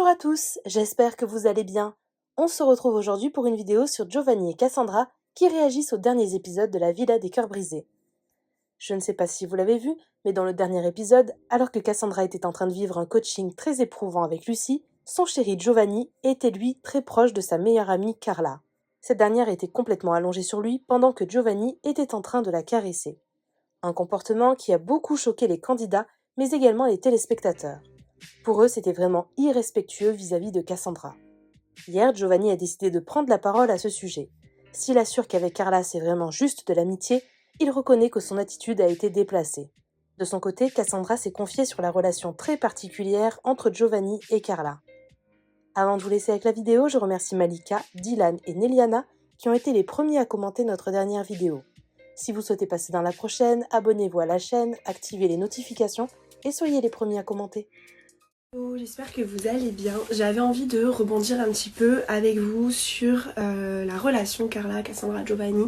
Bonjour à tous, j'espère que vous allez bien. On se retrouve aujourd'hui pour une vidéo sur Giovanni et Cassandra qui réagissent aux derniers épisodes de la Villa des Cœurs Brisés. Je ne sais pas si vous l'avez vu, mais dans le dernier épisode, alors que Cassandra était en train de vivre un coaching très éprouvant avec Lucie, son chéri Giovanni était lui très proche de sa meilleure amie Carla. Cette dernière était complètement allongée sur lui pendant que Giovanni était en train de la caresser. Un comportement qui a beaucoup choqué les candidats, mais également les téléspectateurs. Pour eux, c'était vraiment irrespectueux vis-à-vis de Cassandra. Hier, Giovanni a décidé de prendre la parole à ce sujet. S'il assure qu'avec Carla c'est vraiment juste de l'amitié, il reconnaît que son attitude a été déplacée. De son côté, Cassandra s'est confiée sur la relation très particulière entre Giovanni et Carla. Avant de vous laisser avec la vidéo, je remercie Malika, Dylan et Neliana qui ont été les premiers à commenter notre dernière vidéo. Si vous souhaitez passer dans la prochaine, abonnez-vous à la chaîne, activez les notifications et soyez les premiers à commenter. J'espère que vous allez bien. J'avais envie de rebondir un petit peu avec vous sur la relation Carla, Cassandra, Giovanni,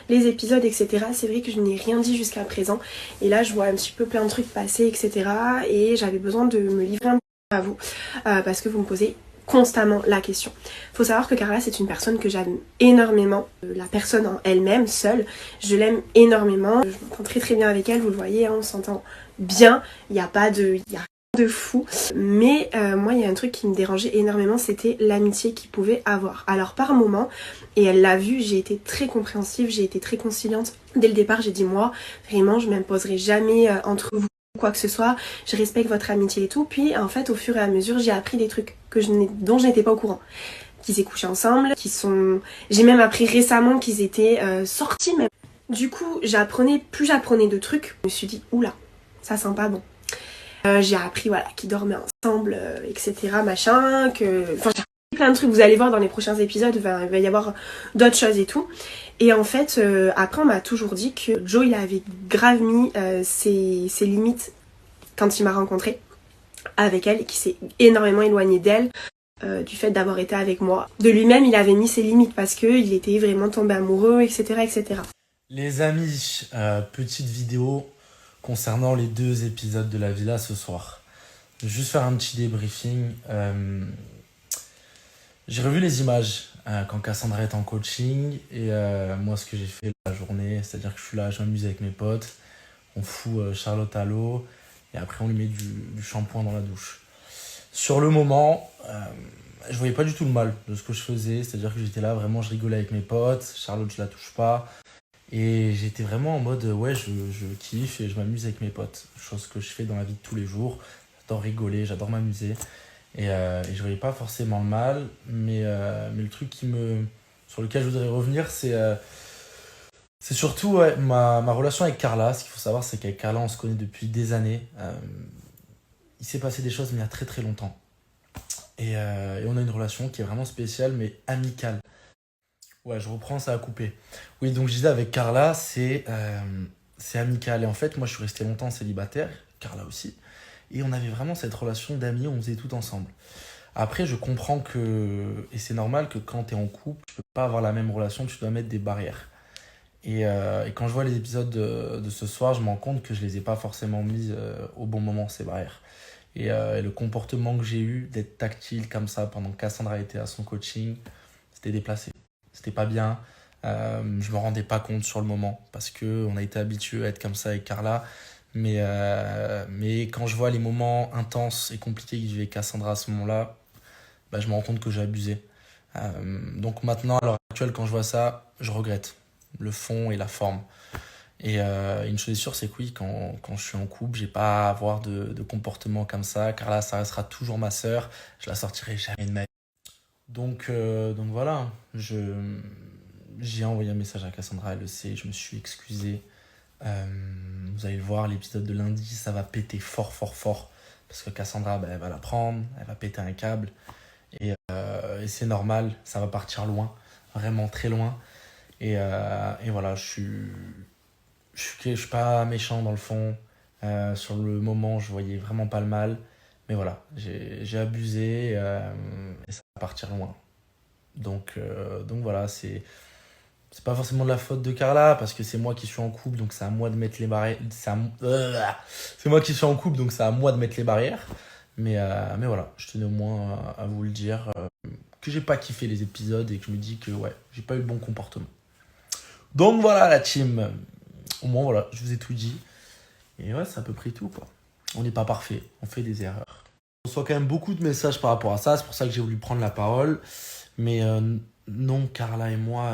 les épisodes, etc. C'est vrai que je n'ai rien dit jusqu'à présent. Et là, je vois un petit peu plein de trucs passer, etc. Et j'avais besoin de me livrer un petit peu à vous parce que vous me posez constamment la question. Faut savoir que Carla, c'est une personne que j'aime énormément. La personne en elle-même, seule, je l'aime énormément. Je m'entends très très bien avec elle, vous le voyez, hein, on s'entend bien. Il n'y a pas de... de fou, mais moi il y a un truc qui me dérangeait énormément, c'était l'amitié qu'ils pouvaient avoir. Alors par moment, et elle l'a vu, j'ai été très compréhensive, j'ai été très conciliante. Dès le départ j'ai dit moi, vraiment je m'imposerai jamais entre vous quoi que ce soit, je respecte votre amitié et tout. Puis en fait au fur et à mesure j'ai appris des trucs dont je n'étais pas au courant. Qu'ils aient couché ensemble, j'ai même appris récemment qu'ils étaient sortis même. Du coup plus j'apprenais de trucs, je me suis dit oula, ça sent pas bon. J'ai appris voilà, qu'ils dormaient ensemble, etc. Machin, enfin j'ai appris plein de trucs, vous allez voir dans les prochains épisodes, il va y avoir d'autres choses et tout. Et en fait, après on m'a toujours dit que Joe il avait grave mis ses limites quand il m'a rencontrée avec elle et qu'il s'est énormément éloigné d'elle du fait d'avoir été avec moi. De lui-même il avait mis ses limites parce qu'il était vraiment tombé amoureux, etc. etc. Les amis, petite vidéo concernant les 2 épisodes de la villa ce soir. Je vais juste faire un petit débriefing. J'ai revu les images quand Cassandra est en coaching et moi ce que j'ai fait la journée, c'est-à-dire que je suis là, je m'amuse avec mes potes, on fout Charlotte à l'eau et après on lui met du shampoing dans la douche. Sur le moment, je voyais pas du tout le mal de ce que je faisais, c'est-à-dire que j'étais là, vraiment je rigolais avec mes potes, Charlotte je la touche pas. Et j'étais vraiment en mode, ouais, je kiffe et je m'amuse avec mes potes. Chose que je fais dans la vie de tous les jours. J'adore rigoler, j'adore m'amuser. Et je voyais pas forcément le mal. Mais le truc sur lequel je voudrais revenir, c'est surtout ouais, ma relation avec Carla. Ce qu'il faut savoir, c'est qu'avec Carla, on se connaît depuis des années. Il s'est passé des choses, mais il y a très très longtemps. Et on a une relation qui est vraiment spéciale, mais amicale. Ouais, je reprends, ça a coupé. Oui, donc je disais avec Carla, c'est amical. Et en fait, moi, je suis resté longtemps célibataire, Carla aussi. Et on avait vraiment cette relation d'amis où on faisait tout ensemble. Après, je comprends et c'est normal que quand tu es en couple, tu peux pas avoir la même relation, tu dois mettre des barrières. Et quand je vois les épisodes de ce soir, je me rends compte que je les ai pas forcément mises au bon moment, ces barrières. Et le comportement que j'ai eu d'être tactile comme ça pendant que Cassandra était à son coaching, c'était déplacé. C'était pas bien. Je me rendais pas compte sur le moment parce que on a été habitué à être comme ça avec Carla. Mais quand je vois les moments intenses et compliqués que vivait Cassandra à ce moment-là, bah, je me rends compte que j'ai abusé. Donc maintenant, à l'heure actuelle, quand je vois ça, je regrette le fond et la forme. Et une chose est sûre, c'est que oui, quand je suis en couple, j'ai pas à avoir de comportement comme ça. Carla, ça restera toujours ma sœur. Je la sortirai jamais de ma vie. Donc voilà, j'ai envoyé un message à Cassandra, elle le sait, je me suis excusé. Vous allez le voir, l'épisode de lundi, ça va péter fort, fort, fort. Parce que Cassandra, elle va la prendre, elle va péter un câble. Et c'est normal, ça va partir loin, vraiment très loin. Et voilà, je suis pas méchant dans le fond. Sur le moment, je voyais vraiment pas le mal. Mais voilà, j'ai abusé et ça va partir loin. Donc voilà, c'est pas forcément de la faute de Carla parce que c'est moi qui suis en couple, donc c'est à moi de mettre les barrières. C'est moi qui suis en couple, donc c'est à moi de mettre les barrières. Mais voilà, je tenais au moins à vous le dire, que j'ai pas kiffé les épisodes et que je me dis que ouais, j'ai pas eu le bon comportement. Donc voilà la team, au moins voilà, je vous ai tout dit. Et ouais, c'est à peu près tout quoi. On n'est pas parfait, on fait des erreurs. On reçoit quand même beaucoup de messages par rapport à ça, c'est pour ça que j'ai voulu prendre la parole. Mais non, Carla et moi,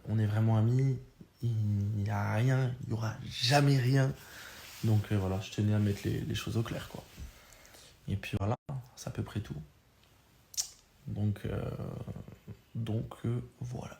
on est vraiment amis. Il n'y a rien, il n'y aura jamais rien. Donc voilà, je tenais à mettre les choses au clair quoi. Et puis voilà, c'est à peu près tout. Donc voilà.